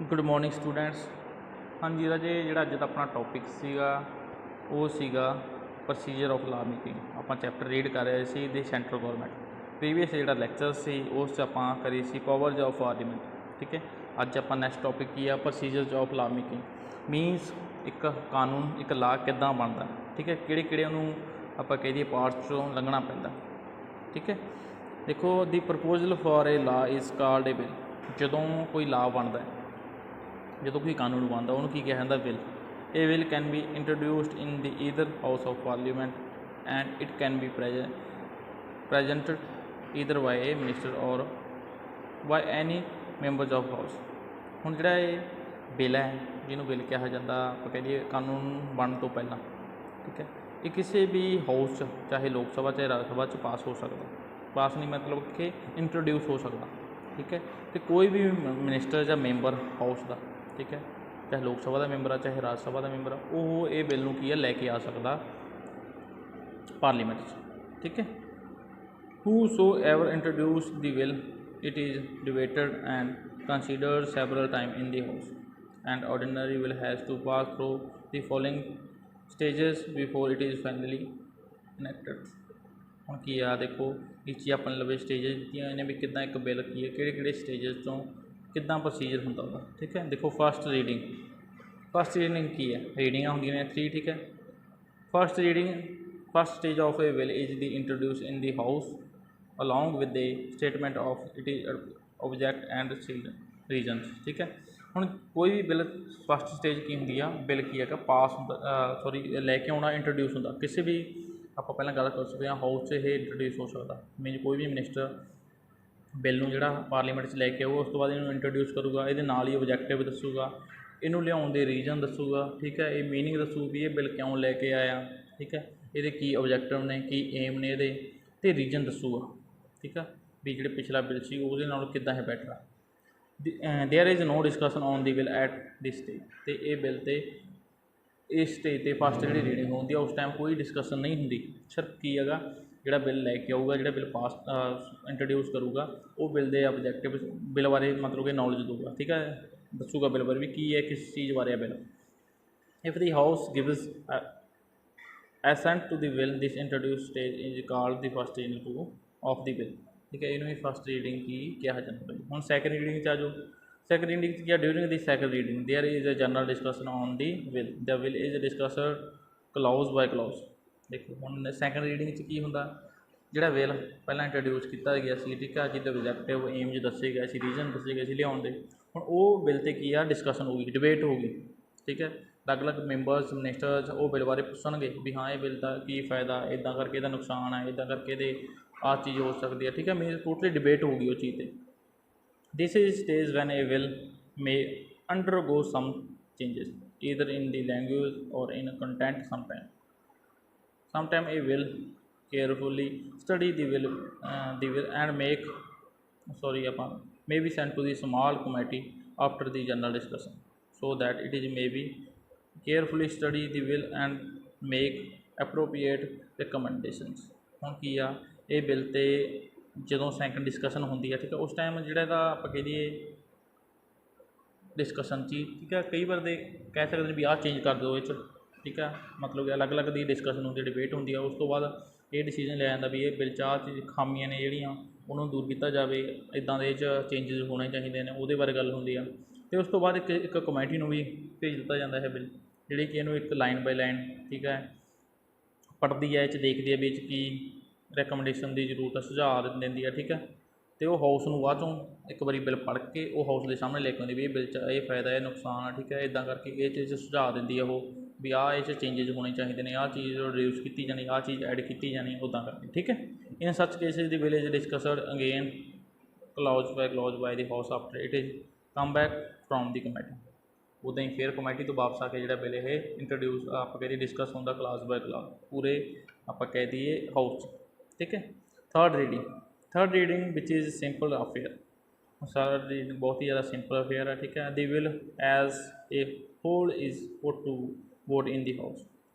Good morning students. ਹਾਂਜੀ ਰਾਜੇ, ਜਿਹੜਾ ਅੱਜ ਦਾ ਆਪਣਾ ਟੌਪਿਕ ਸੀਗਾ ਉਹ ਸੀਗਾ ਪ੍ਰੋਸੀਜਰ ਆਫ ਲਾ ਮੇਕਿੰਗ। ਆਪਾਂ ਚੈਪਟਰ ਰੀਡ ਕਰ ਰਹੇ ਸੀ ਦੀ ਸੈਂਟਰਲ ਗੌਰਮੈਂਟ। ਪ੍ਰੀਵੀਅਸ ਜਿਹੜਾ ਲੈਕਚਰ ਸੀ ਉਸ 'ਚ ਆਪਾਂ ਕਰੀ ਸੀ ਪਾਵਰਜ਼ ਆਫ ਪਾਰਲੀਮੈਂਟ। ਠੀਕ ਹੈ, ਅੱਜ ਆਪਾਂ ਨੈਕਸਟ ਟੌਪਿਕ ਕੀ ਆ, procedures of law making. Means ਇੱਕ ਕਾਨੂੰਨ, ਇੱਕ ਲਾ ਕਿੱਦਾਂ ਬਣਦਾ। ਠੀਕ ਹੈ, ਕਿਹੜੇ ਕਿਹੜੇ ਉਹਨੂੰ ਆਪਾਂ ਕਹਿ ਦਈਏ ਪਾਰਟਸ 'ਚੋਂ ਲੰਘਣਾ ਪੈਂਦਾ। ਠੀਕ ਹੈ, ਦੇਖੋ ਦੀ ਪ੍ਰਪੋਜ਼ਲ ਫॉर ਏ ਲਾ ਇਜ਼ ਕਾਲਡ ਏ ਬਿੱਲ। ਜਦੋਂ ਕੋਈ ਲਾ ਬਣਦਾ, ਜਦੋਂ ਕੋਈ ਕਾਨੂੰਨ ਬਣਦਾ ਉਹਨੂੰ ਕੀ ਕਿਹਾ ਜਾਂਦਾ, ਬਿੱਲ। ਇਹ bill can be introduced in the either house of parliament and it can be presented either by a minister or by any members of house. ਹੁਣ ਜਿਹੜਾ ਇਹ ਬਿੱਲ ਹੈ, ਜਿਹਨੂੰ ਬਿੱਲ ਕਿਹਾ ਜਾਂਦਾ, ਆਪਾਂ ਕਹਿ ਦਈਏ ਕਾਨੂੰਨ ਬਣਨ ਤੋਂ ਪਹਿਲਾਂ। ਠੀਕ ਹੈ, ਇਹ ਕਿਸੇ ਵੀ ਹਾਊਸ 'ਚ, ਚਾਹੇ ਲੋਕ ਸਭਾ ਚਾਹੇ ਰਾਜ ਸਭਾ 'ਚ ਪਾਸ ਹੋ ਸਕਦਾ। ਪਾਸ ਨਹੀਂ ਮਤਲਬ ਕਿ ਇੰਟਰੋਡਿਊਸ ਹੋ ਸਕਦਾ। ਠੀਕ ਹੈ, ਅਤੇ ਕੋਈ ਵੀ ਮਿਨਿਸਟਰ ਜਾਂ ਮੈਂਬਰ ਹਾਊਸ ਦਾ, ਠੀਕ ਹੈ, ਚਾਹੇ ਲੋਕ ਸਭਾ ਦਾ ਮੈਂਬਰ ਆ ਚਾਹੇ ਰਾਜ ਸਭਾ ਦਾ ਮੈਂਬਰ ਆ, ਉਹ ਇਹ ਬਿੱਲ ਨੂੰ ਕੀ ਆ ਲੈ ਕੇ ਆ ਸਕਦਾ ਪਾਰਲੀਮੈਂਟ 'ਚ। ਠੀਕ ਹੈ, whosoever introduce the bill it is debated and considered several time in the house and ordinary bill has to pass through the following stages before it is finally enacted. ਹੁਣ ਕੀ ਆ, ਦੇਖੋ ਇਸ 'ਚ ਆਪਣੇ ਲਵੇ stages ਦਿੱਤੀਆਂ ਇਹਨੇ ਵੀ ਕਿੱਦਾਂ ਇੱਕ ਬਿੱਲ ਕੀ ਹੈ, ਕਿਹੜੇ ਕਿਹੜੇ ਸਟੇਜਸ ਤੋਂ ਕਿੱਦਾਂ ਪ੍ਰੋਸੀਜਰ ਹੁੰਦਾ ਉਹਦਾ। ਠੀਕ ਹੈ, ਦੇਖੋ ਫਸਟ ਰੀਡਿੰਗ। ਫਸਟ ਰੀਡਿੰਗ ਕੀ ਹੈ, ਰੀਡਿੰਗਾਂ ਹੁੰਦੀਆਂ ਨੇ 3। ਠੀਕ ਹੈ, first reading, first stage of a bill is the introduce in the house along with the statement of it is object and reasons. ਠੀਕ ਹੈ, ਹੁਣ ਕੋਈ ਵੀ ਬਿੱਲ ਫਸਟ ਸਟੇਜ ਕੀ ਹੁੰਦੀ ਆ, ਬਿੱਲ ਕੀ ਹੈਗਾ ਪਾਸ ਹੁੰਦਾ, ਸੌਰੀ ਲੈ ਕੇ ਆਉਣਾ, ਇੰਟਰੋਡਿਊਸ ਹੁੰਦਾ। ਕਿਸੇ ਵੀ ਆਪਾਂ ਪਹਿਲਾਂ ਗੱਲ ਕਰ ਸਕਦੇ ਹਾਂ ਹਾਊਸ 'ਚ ਇਹ ਇੰਟਰੋਡਿਊਸ ਹੋ ਸਕਦਾ। ਮੀਨ ਕੋਈ ਵੀ ਮਿਨਿਸਟਰ ਬਿੱਲ ਨੂੰ ਜਿਹੜਾ ਪਾਰਲੀਮੈਂਟ 'ਚ ਲੈ ਕੇ ਆਊਗਾ, ਉਸ ਤੋਂ ਬਾਅਦ ਇਹਨੂੰ ਇੰਟਰੋਡਿਊਸ ਕਰੂਗਾ, ਇਹਦੇ ਨਾਲ ਹੀ ਓਬਜੈਕਟਿਵ ਦੱਸੂਗਾ, ਇਹਨੂੰ ਲਿਆਉਣ ਦੇ ਰੀਜ਼ਨ ਦੱਸੂਗਾ। ਠੀਕ ਹੈ, ਇਹ ਮੀਨਿੰਗ ਦੱਸੂ ਵੀ ਇਹ ਬਿੱਲ ਕਿਉਂ ਲੈ ਕੇ ਆਇਆ। ਠੀਕ ਹੈ, ਇਹਦੇ ਕੀ ਓਬਜੈਕਟਿਵ ਨੇ, ਕੀ ਏਮ ਨੇ ਇਹਦੇ, ਅਤੇ ਰੀਜ਼ਨ ਦੱਸੂਗਾ। ਠੀਕ ਆ, ਵੀ ਜਿਹੜੇ ਪਿਛਲਾ ਬਿੱਲ ਸੀ ਉਹਦੇ ਨਾਲੋਂ ਕਿੱਦਾਂ ਇਹ ਬੈਟਰ ਆ। There is no discussion on the bill at this stage. ਅਤੇ ਇਹ ਬਿੱਲ 'ਤੇ ਇਸ ਸਟੇਜ 'ਤੇ ਫਸਟ ਜਿਹੜੀ ਰੀਡਿੰਗ ਹੁੰਦੀ ਆ ਉਸ ਟਾਈਮ ਕੋਈ ਡਿਸਕਸ਼ਨ ਨਹੀਂ ਹੁੰਦੀ। ਸਿਰਫ ਕੀ ਹੈਗਾ, ਜਿਹੜਾ ਬਿੱਲ ਲੈ ਕੇ ਆਊਗਾ, ਜਿਹੜਾ ਬਿੱਲ ਪਾਸ ਇੰਟਰੋਡਿਊਸ ਕਰੂਗਾ, ਉਹ ਬਿੱਲ ਦੇ ਆਬਜੈਕਟਿਵ, ਬਿੱਲ ਬਾਰੇ ਮਤਲਬ ਕਿ ਨੌਲੇਜ ਦਊਗਾ। ਠੀਕ ਹੈ, ਦੱਸੂਗਾ ਬਿੱਲ ਬਾਰੇ ਵੀ ਕੀ ਹੈ, ਕਿਸ ਚੀਜ਼ ਬਾਰੇ ਆ bill. If the house gives assent to the bill this introduce stage is called the first reading to of the bill. ਠੀਕ ਹੈ, ਇਹਨੂੰ ਵੀ ਫਸਟ ਰੀਡਿੰਗ ਕੀ ਕਿਹਾ ਜਾਂਦਾ। ਹੁਣ ਸੈਕਿੰਡ ਰੀਡਿੰਗ 'ਚ ਆ ਜਾਓ। ਸੈਕਿੰਡ ਰੀਡਿੰਗ 'ਚ ਕੀ ਆ, during the second reading there is a general discussion on the bill, the bill is discussed clause by clause. ਦੇਖੋ ਹੁਣ ਸੈਕਿੰਡ ਰੀਡਿੰਗ 'ਚ ਕੀ ਹੁੰਦਾ, ਜਿਹੜਾ ਬਿੱਲ ਪਹਿਲਾਂ ਇੰਟਰੋਡਿਊਸ ਕੀਤਾ ਗਿਆ ਸੀ, ਠੀਕ ਆ, ਜਿਹਦੇ ਓਬਜੈਕਟਿਵ ਏਮਜ ਦੱਸੇ ਗਏ ਸੀ, ਰੀਜ਼ਨ ਦੱਸੇ ਗਏ ਸੀ ਲਿਆਉਣ ਦੇ, ਹੁਣ ਉਹ ਬਿੱਲ 'ਤੇ ਕੀ ਆ ਡਿਸਕਸ਼ਨ ਹੋ ਗਈ, ਡਿਬੇਟ ਹੋ ਗਈ। ਠੀਕ ਹੈ, ਅਲੱਗ-ਅਲੱਗ ਮੈਂਬਰਸ, ਮਿਨਿਸਟਰਸ ਉਹ ਬਿੱਲ ਬਾਰੇ ਪੁੱਛਣਗੇ ਵੀ ਹਾਂ ਇਹ ਬਿੱਲ ਦਾ ਕੀ ਫਾਇਦਾ, ਇੱਦਾਂ ਕਰਕੇ ਇਹਦਾ ਨੁਕਸਾਨ ਹੈ, ਇੱਦਾਂ ਕਰਕੇ ਇਹਦੇ ਆਹ ਚੀਜ਼ ਹੋ ਸਕਦੀ ਹੈ। ਠੀਕ ਹੈ, ਮੀਨਸ ਟੋਟਲੀ ਡਿਬੇਟ ਹੋ ਗਈ ਉਹ ਚੀਜ਼ 'ਤੇ। This is stage when a bill may undergo some changes either in the language or in content sometime a will carefully study the will and may be sent to the small committee after the general discussion so that it is may be carefully study the will and make appropriate recommendations। ਹੁਣ ਕੀ ਆ, ਇਹ bill 'ਤੇ ਜਦੋਂ second discussion ਹੁੰਦੀ ਹੈ, ਠੀਕ ਹੈ, ਉਸ ਟਾਈਮ ਜਿਹੜਾ ਇਹਦਾ ਆਪਾਂ ਕਹਿ ਦਈਏ ਡਿਸਕਸ਼ਨ 'ਚ ਹੀ, ਠੀਕ ਹੈ, ਕਈ ਵਾਰ ਦੇ ਕਹਿ ਸਕਦੇ ਨੇ ਵੀ ਆਹ ਚੇਂਜ ਕਰ ਦਿਓ ਇਹ 'ਚ। ਠੀਕ ਹੈ, ਮਤਲਬ ਕਿ ਅਲੱਗ ਅਲੱਗ ਦੀ ਡਿਸਕਸ਼ਨ ਹੁੰਦੀ, ਡਿਬੇਟ ਹੁੰਦੀ ਆ। ਉਸ ਤੋਂ ਬਾਅਦ ਇਹ ਡਿਸੀਜਨ ਲਿਆ ਜਾਂਦਾ ਵੀ ਇਹ ਬਿੱਲ 'ਚ ਆਹ ਚੀਜ਼ ਖਾਮੀਆਂ ਨੇ ਜਿਹੜੀਆਂ ਉਹਨੂੰ ਦੂਰ ਕੀਤਾ ਜਾਵੇ, ਇੱਦਾਂ ਦੇ ਇਹ 'ਚ ਚੇਂਜਸ ਹੋਣੇ ਚਾਹੀਦੇ ਨੇ, ਉਹਦੇ ਬਾਰੇ ਗੱਲ ਹੁੰਦੀ ਆ। ਅਤੇ ਉਸ ਤੋਂ ਬਾਅਦ ਇੱਕ ਕਮੇਟੀ ਨੂੰ ਵੀ ਭੇਜ ਦਿੱਤਾ ਜਾਂਦਾ ਹੈ ਬਿੱਲ, ਜਿਹੜੀ ਕਿ ਇਹਨੂੰ ਇੱਕ ਲਾਈਨ ਬਾਈ ਲਾਈਨ, ਠੀਕ ਹੈ, ਪੜ੍ਹਦੀ ਹੈ, ਇਹ 'ਚ ਦੇਖਦੀ ਹੈ ਵੀ ਇਹ 'ਚ ਕੀ ਰੈਕਮੈਂਡੇਸ਼ਨ ਦੀ ਜ਼ਰੂਰਤ ਹੈ, ਸੁਝਾਅ ਦਿੰਦੀ ਹੈ। ਠੀਕ ਹੈ, ਅਤੇ ਉਹ ਹਾਊਸ ਨੂੰ ਬਾਅਦ ਚੋਂ ਇੱਕ ਵਾਰੀ ਬਿੱਲ ਪੜ੍ਹ ਕੇ ਉਹ ਹਾਊਸ ਦੇ ਸਾਹਮਣੇ ਲੈ ਕੇ ਆਉਂਦੀ ਵੀ ਇਹ ਬਿੱਲ 'ਚ ਇਹ ਫਾਇਦਾ, ਇਹ ਨੁਕਸਾਨ ਆ। ਠੀਕ ਹੈ, ਇੱਦਾਂ ਕਰਕੇ ਇਹ ਚੀਜ਼ ਸੁਝਾਅ ਦਿੰਦੀ ਆ ਉਹ ਵੀ ਆਹ ਇਹ 'ਚ ਚੇਂਜਸ ਹੋਣੇ ਚਾਹੀਦੇ ਨੇ, ਆਹ ਚੀਜ਼ ਰਿਡਿਊਸ ਕੀਤੀ ਜਾਣੀ, ਆਹ ਚੀਜ਼ ਐਡ ਕੀਤੀ ਜਾਣੀ, ਉੱਦਾਂ ਕਰਕੇ। ਠੀਕ ਹੈ, in such cases the bill is discussed again clause by the house after it is come back from the committee. ਉੱਦਾਂ ਹੀ ਫਿਰ ਕਮੇਟੀ ਤੋਂ ਵਾਪਸ ਆ ਕੇ ਜਿਹੜਾ ਬਿੱਲ ਇਹ ਇੰਟਰੋਡਿਊਸ ਆਪਾਂ ਕਹਿ ਡਿਸਕਸ ਹੁੰਦਾ ਕਲਾਸ ਬਾਏ ਕਲਾਸ ਪੂਰੇ ਆਪਾਂ ਕਹਿ ਦਈਏ ਹਾਊਸ 'ਚ। ਠੀਕ ਹੈ, ਥਰਡ ਰੀਡਿੰਗ ਵਿਚ ਇਜ਼ ਸਿੰਪਲ ਅਫੇਅਰ। ਸਾਰਾ ਰੀਡਿੰਗ ਬਹੁਤ ਹੀ ਜ਼ਿਆਦਾ ਸਿੰਪਲ ਅਫੇਅਰ ਹੈ। ਠੀਕ ਹੈ, the bill as a whole is put to vote in the house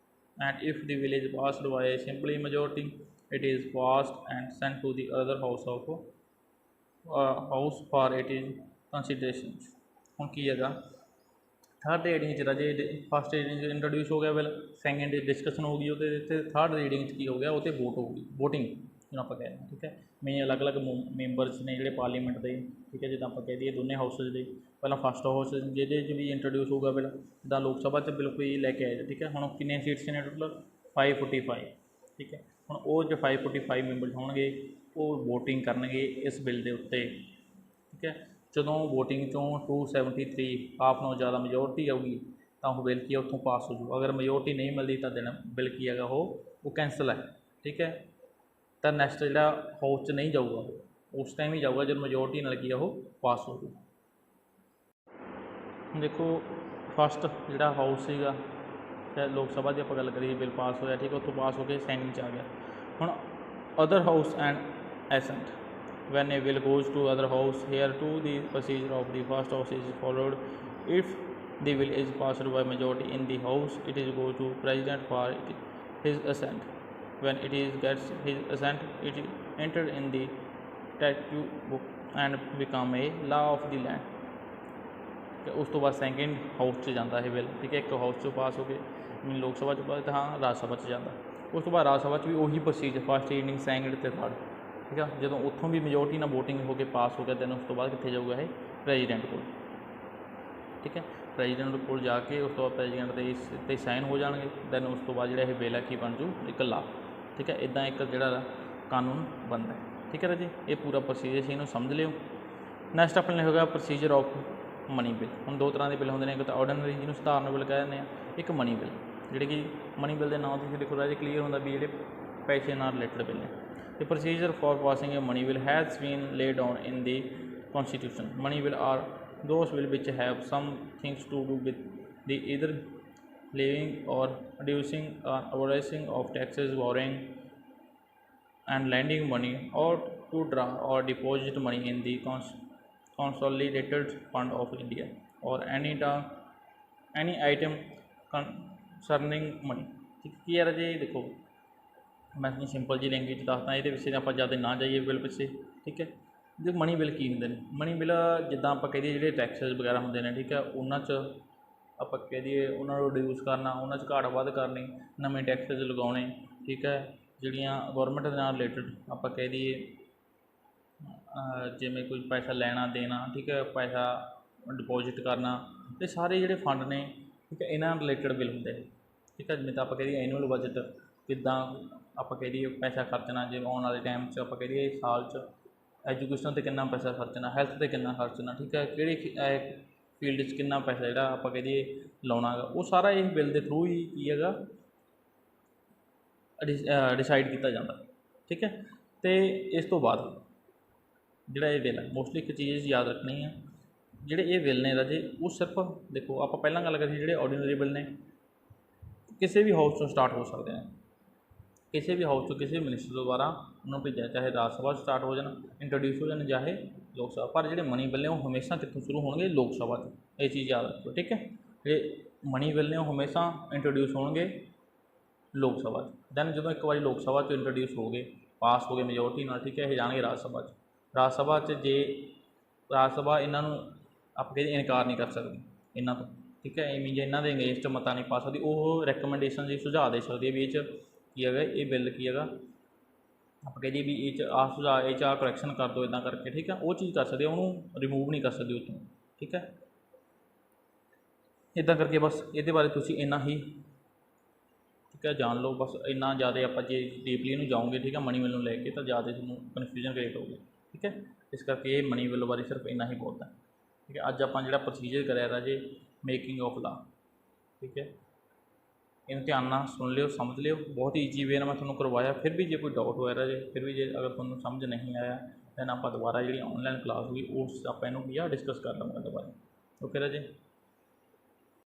and if the bill is passed by a simple majority it is passed and sent to the other house for it is considerations। ਹੁਣ ਕੀ ਹੈਗਾ third reading च राजे first reading introduce हो गया bill, second discussion होगी वो, third reading की हो गया वो वोट होगी, वोटिंग जो आप कह रहे हैं। ठीक है, मेन अलग अलग मैंबरस ने जोड़े पार्लीमेंट के, ठीक है, जिदा आप कह दिए दोनों हाउसिस के, पहला फस्ट हाउस जिहदे भी इंट्रोड्यूस होगा बिल, जिदा लोक सभा बिल कोई लैके आए। ठीक है, हम कितने सीट्स ने टोटल 545। ठीक है, हम वो जो 545 मैंबरस होंगे वो वोटिंग करनगे इस बिल के उत्ते। ठीक है, ਜਦੋਂ ਵੋਟਿੰਗ ਚੋਂ 273 ਆਪ ਨੂੰ ਜ਼ਿਆਦਾ ਮੈਜੋਰਟੀ ਆਊਗੀ ਤਾਂ ਉਹ ਬਿੱਲ ਕੀ ਹੈ ਉੱਥੋਂ ਪਾਸ ਹੋ ਜੂ। ਅਗਰ ਮੈਜੋਰਟੀ ਨਹੀਂ ਮਿਲਦੀ ਤਾਂ ਦਿਨ ਬਿੱਲ ਕੀ ਹੈਗਾ ਉਹ ਕੈਂਸਲ ਹੈ। ਠੀਕ ਹੈ, ਤਾਂ ਨੈਕਸਟ ਜਿਹੜਾ ਹਾਊਸ 'ਚ ਨਹੀਂ ਜਾਊਗਾ ਉਸ ਟਾਈਮ ਹੀ ਜਾਊਗਾ ਜਦੋਂ ਮੈਜੋਰਟੀ ਨਾਲ ਕੀ ਆ ਉਹ ਪਾਸ ਹੋ ਜੂ। ਦੇਖੋ ਫਸਟ ਜਿਹੜਾ ਹਾਊਸ ਸੀਗਾ ਲੋਕ ਸਭਾ ਦੀ ਆਪਾਂ ਗੱਲ ਕਰੀਏ ਬਿੱਲ ਪਾਸ ਹੋਇਆ। ਠੀਕ ਹੈ, ਉੱਥੋਂ ਪਾਸ ਹੋ ਕੇ ਸੈਕਿੰਡ 'ਚ ਆ ਗਿਆ। ਹੁਣ other house and assent when a bill goes to other house, here too the procedure of the first house is followed. If the bill is passed by majority in the house, it is go to president for his assent. When it is gets his assent, it is entered in the statute book and become a law of the land. उस तो बाद second house 'ਚ ਜਾਂਦਾ ਇਹ bill. ਠੀਕ ਹੈ, ਇੱਕ house 'ਚੋਂ ਪਾਸ ਹੋ ਕੇ ਲੋਕ ਸਭਾ 'ਚ ਪਾਸ, ਹਾਂ ਰਾਜ ਸਭਾ 'ਚ ਜਾਂਦਾ। ਉਸ ਤੋਂ ਬਾਅਦ ਰਾਜ ਸਭਾ 'ਚ ਵੀ ਉਹੀ ਪ੍ਰੋਸੀਜਰ, ਫਸਟ ਰੀਡਿੰਗ ਸੈਕਿੰਡ ਅਤੇ ਥਰਡ। ठीक है, जो उत्थों भी मेजोरिटी ना वोटिंग हो के पास हो गया दैन उस तो बाद कितने जाऊगा ये प्रेजिडेंट को। ठीक है, प्रेजिडेंट को जाके उस तो बाद प्रेजिडेंट के साइन हो जाएंगे, दैन उस तो बाद जो बिल है की बन जू एक ला। ठीक है, इदा एक जो कानून बनता है। ठीक है राजी, ये पूरा प्रोसीजर से इन्हों समझ लियो। नैक्सट अपने होगा प्रोसीजर ऑफ मनी बिल। हम दो तरह के बिल होंगे, एक तो ऑर्डनरी जिन्होंने सधारण बिल कह दें, एक मनी बिल। जोड़े कि मनी बिल के नाम तुम देखो राजे क्लीयर होंगे भी जोड़े पैसे नाल रिलेटेड बिल ने। The procedure for passing a money bill has been laid down in the Constitution. Money bill are those bills which have some things to do with the either levying or reducing or abolishing of taxes, borrowing and lending money, or to draw or deposit money in the consolidated fund of India, or any item concerning money. ਕੀ ਹੈ ਜੀ ਦੇਖੋ मैं अपनी simple जी language दसदा, ये पिछे आप ज़्यादा ना जाइए बिल पिछे। ठीक है, जो मनी बिल की होंगे, मनी बिल जिदा आप कह दिए जो टैक्सिस वगैरह होंगे ने। ठीक है, उन्होंने आप कह दिए उन्होंने रिड्यूस करना, उन्होंने घाट वध करनी, नवे टैक्सिस लगाने। ठीक है, जिहड़ियां गौरमेंट के नाल रिलेटेड आप कह दिए जिवें कोई पैसा लेना देना। ठीक है, पैसा डिपोजिट करना, ये सारे जिहड़े फंड ने ठीक है इन्हां रिलेटेड बिल होंगे। ठीक है, जिवें आप कह दिए एनुअल बजट किदां आप कह दिए पैसा खर्चना, जिवें आने वाले टाइम आप कह दिए साल एजुकेशन से कितना पैसा खर्चना, हैल्थ से कितना खर्चना। ठीक है, किहड़ी फील्ड च कितना पैसा जिहड़ा आप कह दिए लाउणा गा, वो सारा इस बिल के थ्रू ही की हैगा डिसाइड किया जाता। ठीक है, तो इस तो बाद जिहड़ा ये बिल है मोस्टली एक चीज़ याद रखनी है, जिहड़े ये बिल ने राजे वो सिर्फ देखो आप पहलां गल करी जिहड़े ऑर्डीनरी बिल ने किसी भी हाउस तो स्टार्ट हो सकते हैं, किसी भी हाउस तो किसी मिनिस्टर द्वारा उन्होंने भेजा, चाहे राज्य सभा स्टार्ट हो जाए इंट्रोड्यूस हो जाए चाहे लोक सभा, पर जो मनी बिल ने वो हमेशा कितों शुरू होंगे लोक सभा से, ये चीज़ याद रखो। ठीक है, जो मनी बिल ने वो हमेशा इंट्रोड्यूस होंगे लोक सभा दैन जो एक बार लोक सभा इंट्रोड्यूस हो गए पास हो गए मेजोरिटी नाल। ठीक है, ये जाएंगे राज्य सभा राज्य सभा जे राज्य सभा इन्हों आप कहते इनकार नहीं कर सकती इन्हों तो। ठीक है, इवें जे इन्हों के अगेंस्ट मता नहीं पा सकती, वो रैकमेंडेशन जी सुझाव दे सकती है भी ये की है ये बिल की है आप कह दिए भी ये आ सुझाव ये करैक्शन कर दो इदा करके। ठीक है, वो चीज़ कर सकते उन्होंने रिमूव नहीं कर सकते उत्तों। ठीक है, इदा करके बस ये बारे तुम इन्ना ही ठीक है जान लो, बस इन्ना ज़्यादा आप जे डीपली इनू जाओगे ठीक है मनी बिल लैके तो ज़्यादा तुहानूं कन्फ्यूजन क्रिएट होगी। ठीक है, इस करके ये मनी बिल बारे सिर्फ इन्ना ही बहुत है। ठीक है, अज आप जो प्रोसीजर कराया राजे मेकिंग ऑफ लॉ। ठीक है, इन ध्यान नाल सुन लियो समझ लियो, बहुत ही ईजी वे मैं तुहानूं करवाया। फिर भी जो कोई डाउट होया राजे फिर भी जो अगर तुहानूं समझ नहीं आया दैन आप दोबारा जी ऑनलाइन क्लास होगी उस आप इनू डिस्कस कर लवांगे दोबारा। ओके राजे।